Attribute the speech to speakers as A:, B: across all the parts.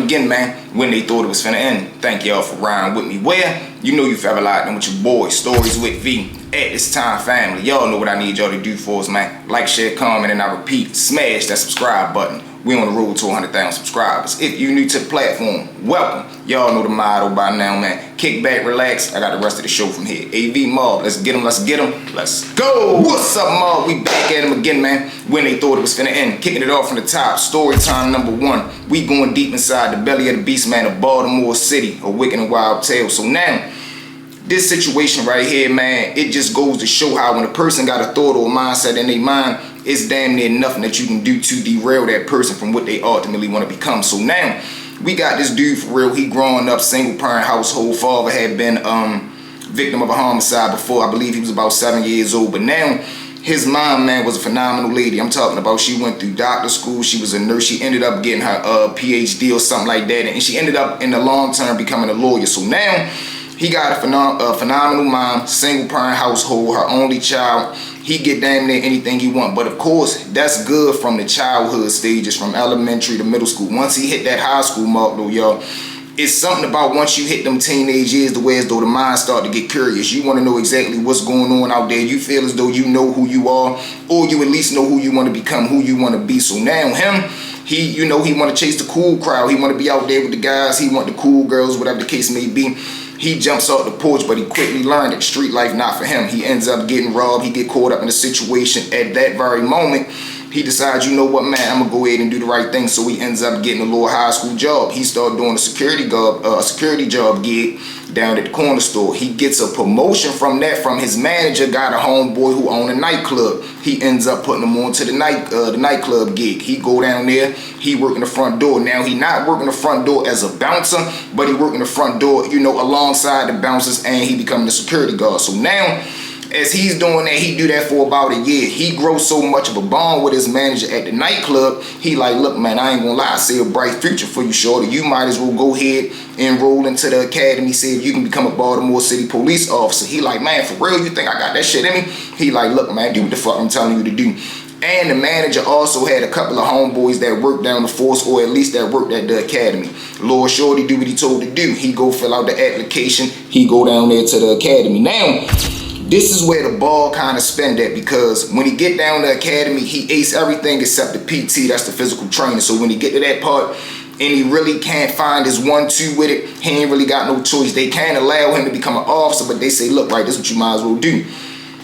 A: again, man, when they thought it was finna end. Thank y'all for riding with me. Where? You know you forever locked in with your boy, Stories with V. At this time, family, y'all know what I need y'all to do for us, man. Like, share, comment, and I repeat, smash that subscribe button. We on the road to 100,000 subscribers. If you new to the platform, welcome. Y'all know the motto by now, man. Kick back, relax. I got the rest of the show from here. AV Mob, let's get them, let's go. What's up, Mob? We back at them again, man. When they thought it was finna end. Kicking it off from the top. Story time number 1. We going deep inside the belly of the beast, man, of Baltimore City, a wicked and wild tale. So now, this situation right here, man, it just goes to show how when a person got a thought or a mindset in their mind, it's damn near nothing that you can do to derail that person from what they ultimately want to become. So now, we got this dude for real. He growing up, single parent household. Father had been victim of a homicide before. I believe he was about 7 years old. But now, his mom, man, was a phenomenal lady. I'm talking about she went through doctor school. She was a nurse. She ended up getting her PhD or something like that. And she ended up in the long term becoming a lawyer. So now, he got a phenomenal mom, single parent household, her only child. He get damn near anything he want. But of course, that's good from the childhood stages, from elementary to middle school. Once he hit that high school mark though, y'all, it's something about once you hit them teenage years, the way as though the mind start to get curious. You want to know exactly what's going on out there. You feel as though you know who you are, or you at least know who you want to become, who you want to be. So now him, he want to chase the cool crowd. He want to be out there with the guys. He want the cool girls, whatever the case may be. He jumps off the porch, but he quickly learned that street life not for him. He ends up getting robbed. He get caught up in a situation. At that very moment, he decides, you know what, man, I'm gonna go ahead and do the right thing. So he ends up getting a little high school job. He started doing a security job gig down at the corner store. He gets a promotion from that from his manager, got a homeboy who owned a nightclub. He ends up putting him on to the nightclub gig. He go down there, he working the front door. Now he not working the front door as a bouncer, but he working the front door, you know, alongside the bouncers, and he becoming the security guard. So now, as he's doing that, he do that for about a year. He grows so much of a bond with his manager at the nightclub. He like, look, man, I ain't gonna lie, I see a bright future for you, shorty. You might as well go ahead and enroll into the academy, see if you can become a Baltimore City police officer. He like, man, for real, you think I got that shit in me? He like, look, man, do what the fuck I'm telling you to do. And the manager also had a couple of homeboys that worked down the force, or at least that worked at the academy. Lord Shorty do what he told to do. He go fill out the application. He go down there to the academy. Now, this is where the ball kind of spin at, because when he get down to academy, he ace everything except the PT, that's the physical training. So when he get to that part and he really can't find his 1-2 with it, he ain't really got no choice. They can't allow him to become an officer, but they say, look, right, this is what you might as well do.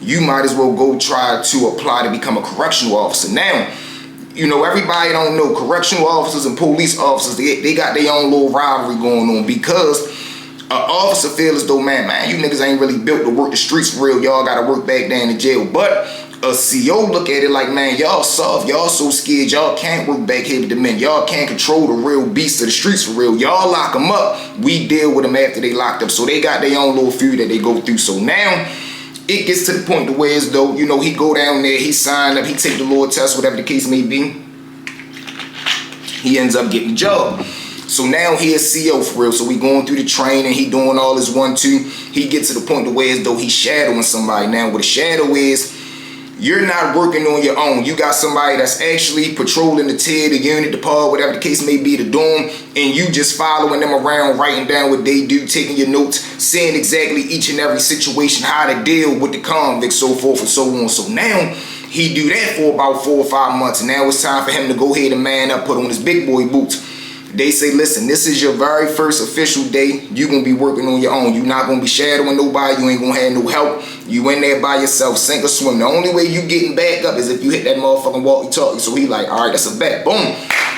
A: You might as well go try to apply to become a correctional officer. Now, you know, everybody don't know correctional officers and police officers, they got their own little rivalry going on, because an officer feel as though, man, you niggas ain't really built to work the streets for real. Y'all gotta work back down in jail. But a CO look at it like, man, y'all soft. Y'all so scared. Y'all can't work back here with the men. Y'all can't control the real beasts of the streets for real. Y'all lock them up. We deal with them after they locked up. So they got their own little feud that they go through. So now it gets to the point to where as though, you know, he go down there, he signed up, he take the little test, whatever the case may be. He ends up getting the job. So now he is CO for real. So we going through the training. He doing all his 1-2. He gets to the point to where as though he's shadowing somebody. Now what a shadow is, you're not working on your own. You got somebody that's actually patrolling the tier, the unit, the pod, whatever the case may be, the dorm, and you just following them around, writing down what they do, taking your notes, saying exactly each and every situation, how to deal with the convicts, so forth and so on. So now he do that for about 4 or 5 months. And now it's time for him to go ahead and man up, put on his big boy boots. They say, listen, this is your very first official day. You're going to be working on your own. You're not going to be shadowing nobody. You ain't going to have no help. You in there by yourself, sink or swim. The only way you getting back up is if you hit that motherfucking walkie-talkie. So he like, all right, that's a bet. Boom.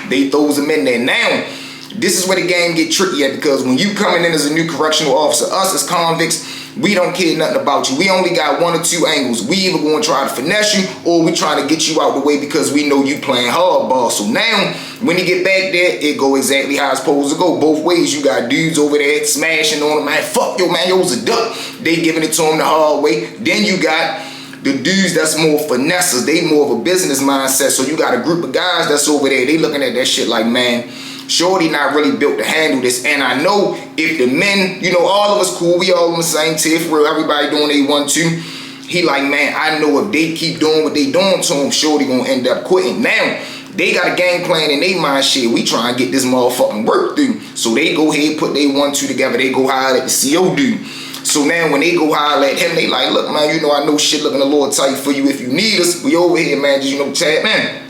A: They throws him in there. Now, this is where the game get tricky at, because when you coming in as a new correctional officer, us as convicts, we don't care nothing about you. We only got 1 or 2 angles. We either going to try to finesse you, or we trying to get you out the way because we know you playing hardball. So now, when you get back there, it go exactly how it's supposed to go. Both ways. You got dudes over there smashing on them, man. Fuck yo, man, yo's a duck. They giving it to him the hard way. Then you got the dudes that's more finessers. They more of a business mindset. So you got a group of guys that's over there. They looking at that shit like, man, Shorty not really built to handle this. And I know if the men, you know, all of us cool, we all on the same tier for real, everybody doing they 1-2. He like, man, I know if they keep doing what they doing to him, Shorty gonna end up quitting. Now, they got a game plan in their mind. Shit, we try and get this motherfucking work through. So they go ahead, put they 1, 2 together. They go holler at the CO dude. So now when they go holler at him, they like, look, man, you know, I know shit looking a little tight for you. If you need us, we over here, man. Just, you know, tap in.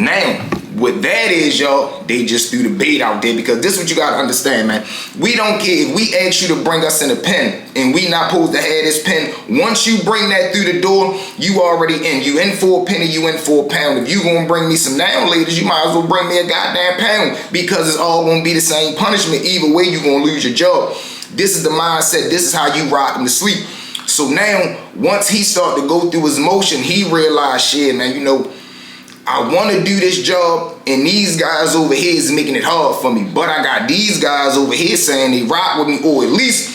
A: Now, what that is, y'all, they just threw the bait out there, because this is what you gotta understand, man. We don't care if we ask you to bring us in a pen and we not supposed to have this pen. Once you bring that through the door, you already in. You in for a penny, you in for a pound. If you gonna bring me some down ladies, you might as well bring me a goddamn pound, because it's all gonna be the same punishment. Either way, you gonna lose your job. This is the mindset. This is how you rock him to sleep. So now, once he started to go through his motion, he realized, shit, man, you know, I want to do this job, and these guys over here is making it hard for me. But I got these guys over here saying they rock with me, or at least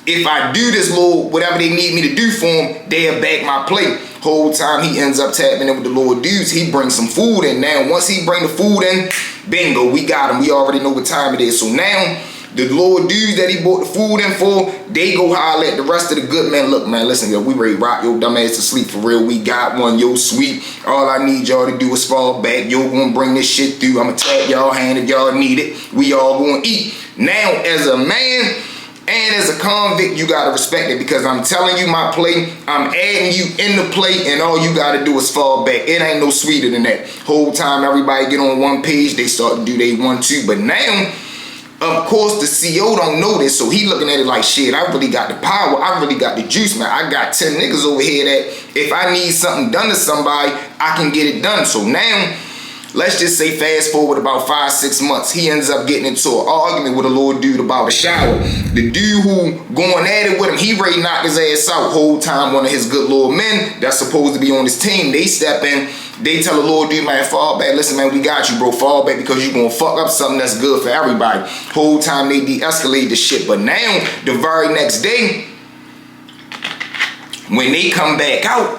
A: if I do this little whatever they need me to do for them, they'll back my plate. Whole time he ends up tapping in with the little dudes. He brings some food in. Now, once he bring the food in, bingo, we got him. We already know what time it is. So now, the little dudes that he bought the food in for, they go holler at the rest of the good men. Look, man, listen, yo, we ready to rock your dumb ass to sleep for real. We got one, yo, sweet. All I need y'all to do is fall back. Yo, gonna bring this shit through. I'ma tap y'all hand if y'all need it. We all gonna eat. Now, as a man and as a convict, you gotta respect it, because I'm telling you my play, I'm adding you in the play, and all you gotta do is fall back. It ain't no sweeter than that. Whole time everybody get on one page, they start to do they 1, 2, but now, of course, the CO don't know this, so he looking at it like, shit, I really got the power. I really got the juice, man. I got 10 niggas over here that if I need something done to somebody, I can get it done. So now, let's just say fast forward about 5, 6 months, he ends up getting into an argument with a little dude about a shower. The dude who going at it with him, he ready to knock his ass out. Whole time one of his good little men that's supposed to be on his team, they step in. They tell the little dude, man, fall back. Listen, man, we got you, bro. Fall back, because you gonna fuck up something that's good for everybody. Whole time they de-escalate the shit. But now, the very next day, when they come back out,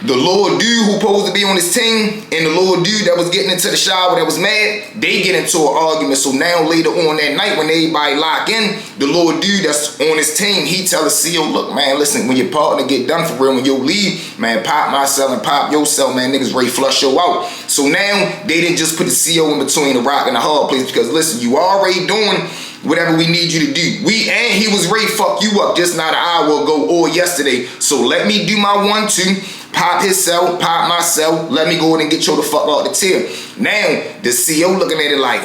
A: the little dude who supposed to be on his team and the little dude that was getting into the shower that was mad, they get into an argument. So now later on that night when everybody lock in, the little dude that's on his team, he tell the CO, look, man, listen, when your partner get done for real, when you leave, man, pop my cell and pop your cell, man, niggas ready to flush you out. So now they didn't just put the CO in between the rock and the hard place, because listen, you already doing whatever we need you to do. And he was ready to fuck you up just not an hour ago or yesterday. So let me do my 1, 2. Pop his cell, pop my cell, let me go in and get you the fuck out the tier. Now, the CO looking at it like,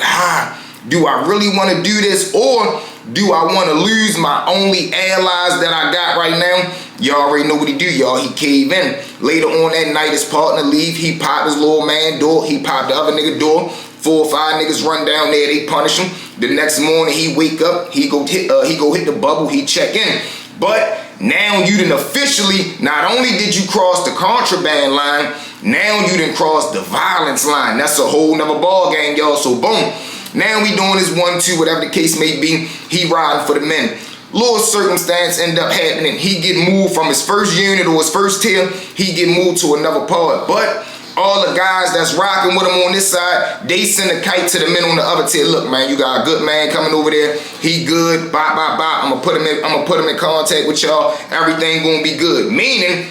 A: do I really want to do this, or do I want to lose my only allies that I got right now? Y'all already know what he do, y'all. He cave in. Later on that night, his partner leave. He popped his little man door. He popped the other nigga door. 4 or 5 niggas run down there. They punish him. The next morning, he wake up. He go hit the bubble. He check in. But now you done officially, not only did you cross the contraband line, now you done crossed the violence line. That's a whole nother ball game, y'all. So boom, now we doing this 1, 2, whatever the case may be. He riding for the men. Little circumstance end up happening. He get moved from his first unit or his first tier. He get moved to another part. But all the guys that's rocking with him on this side, they send a kite to the men on the other tier. Look, man, you got a good man coming over there. He good. Bop, bop, bop. I'm gonna put him in contact with y'all. Everything gonna be good. Meaning,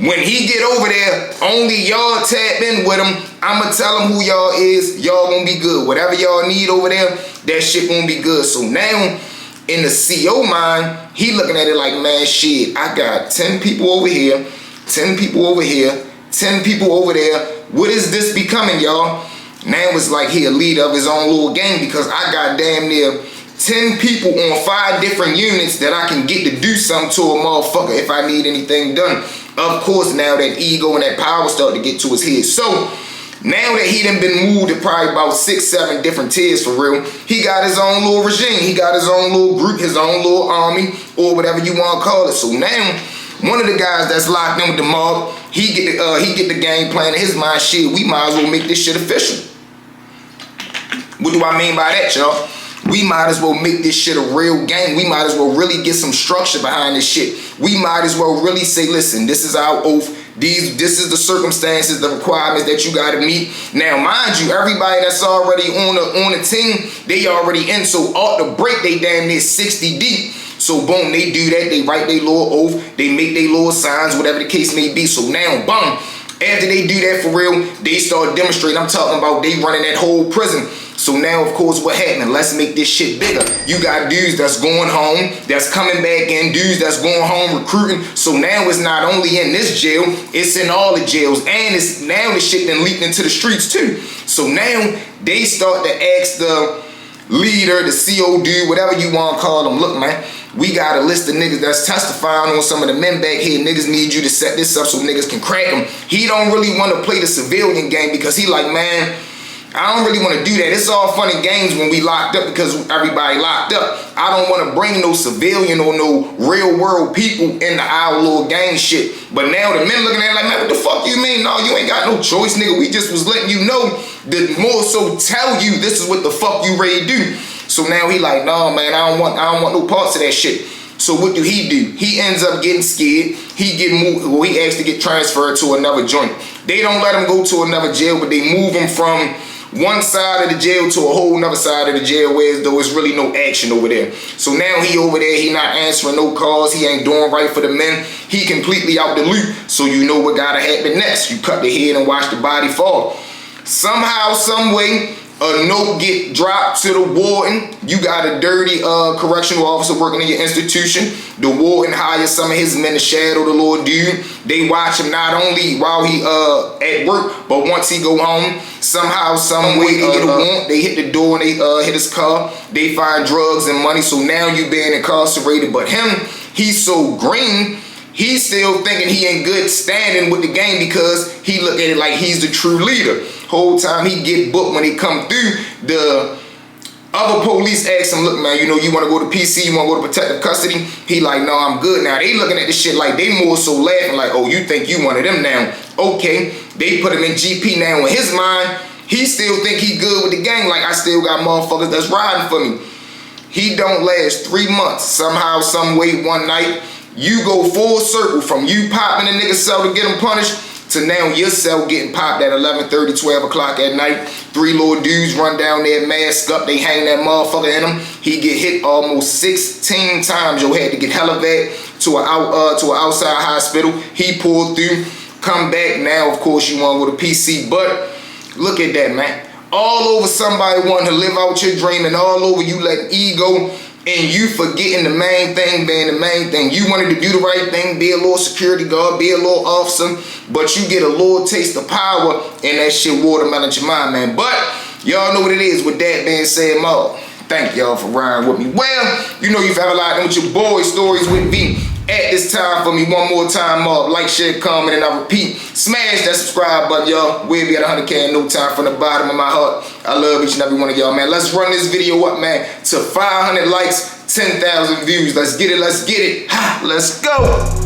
A: when he get over there, only y'all tap in with him. I'ma tell him who y'all is. Y'all gonna be good. Whatever y'all need over there, that shit gonna be good. So now, in the CO mind, he looking at it like, man, shit, I got 10 people over here, 10 people over here, 10 people over there. What is this becoming, y'all? Now it's like he a leader of his own little gang, because I got damn near 10 people on 5 different units that I can get to do something to a motherfucker if I need anything done. Of course, now that ego and that power start to get to his head. So now that he done been moved to probably about 6, 7 different tiers for real, he got his own little regime. He got his own little group, his own little army, or whatever you want to call it. So now, one of the guys that's locked in with the mob, he get the game plan in his mind. Shit, we might as well make this shit official. What do I mean by that, y'all? We might as well make this shit a real game. We might as well really get some structure behind this shit. We might as well really say, listen, this is our oath. This is the circumstances, the requirements that you gotta meet. Now, mind you, everybody that's already on the team, they already in. So off the break, they damn near 60 deep. So boom, they do that. They write their little oath. They make their little signs, whatever the case may be. So now, boom, After they do that for real, they start demonstrating. I'm talking about they running that whole prison. So now, of course, what happened? Let's make this shit bigger. You got dudes that's going home, that's coming back in, dudes that's going home recruiting. So now it's not only in this jail, it's in all the jails. And it's now the shit then leaked into the streets too. So now they start to ask the leader, the CO dude, whatever you want to call them, look, man, we got a list of niggas that's testifying on some of the men back here. Niggas need you to set this up so niggas can crack them. He don't really want to play the civilian game because he like, man, I don't really want to do that. It's all fun and games when we locked up because everybody locked up. I don't want to bring no civilian or no real world people in the our little gang shit. But now the men looking at it like, man, what the fuck you mean? No, you ain't got no choice, nigga. We just was letting you know that more so tell you this is what the fuck you ready to do. So now he like, no, man, I don't want no parts of that shit. So what do? He ends up getting scared. He get moved. Well, he asked to get transferred to another joint. They don't let him go to another jail, but they move him from one side of the jail to a whole nother side of the jail where as though it's really no action over there. So now he over there, he not answering no calls, he ain't doing right for the men. He completely out the loop. So you know what gotta happen next. You cut the head and watch the body fall. Somehow, some way, a note get dropped to the warden. You got a dirty correctional officer working in your institution. The warden hires some of his men to shadow the little dude. They watch him not only while he at work, but once he go home. Somehow, some way, they get a warrant. They hit the door and they hit his car. They find drugs and money. So now you being incarcerated. But him, he's so green. He's still thinking he in good standing with the gang because he look at it like he's the true leader. Whole time he get booked when he come through, the other police ask him, look, man, you know, you want to go to PC, you want to go to protective custody? He like, no, I'm good now. They looking at this shit like they more so laughing like, oh, you think you one of them now. Okay, they put him in GP now. In his mind, he still think he good with the gang. Like, I still got motherfuckers that's riding for me. He don't last 3 months. Somehow, some way, one night, you go full circle from you popping a nigga's cell to get him punished to now your cell getting popped at 11:30, 12 o'clock at night. 3 little dudes run down there, mask up, they hang that motherfucker in him. He get hit almost 16 times. Yo, had to get helivac to an outside hospital. He pulled through, come back. Now, of course, you want to go to PC, but look at that, man. All over somebody wanting to live out your dream and all over you letting ego and you forgetting the main thing being the main thing. You wanted to do the right thing, be a little security guard, be a little officer, but you get a little taste of power and that shit watermelon your mind, man. But y'all know what it is. With that being said, Mo, thank y'all for riding with me. Well, you know you've ever locked in with your boy Stories with V. At this time for me, one more time, Mob. Like, share, comment, and I repeat, smash that subscribe button, y'all. We'll be at 100K in no time from the bottom of my heart. I love each and every one of y'all, man. Let's run this video up, man, to 500 likes, 10,000 views. Let's get it, let's get it. Ha, let's go.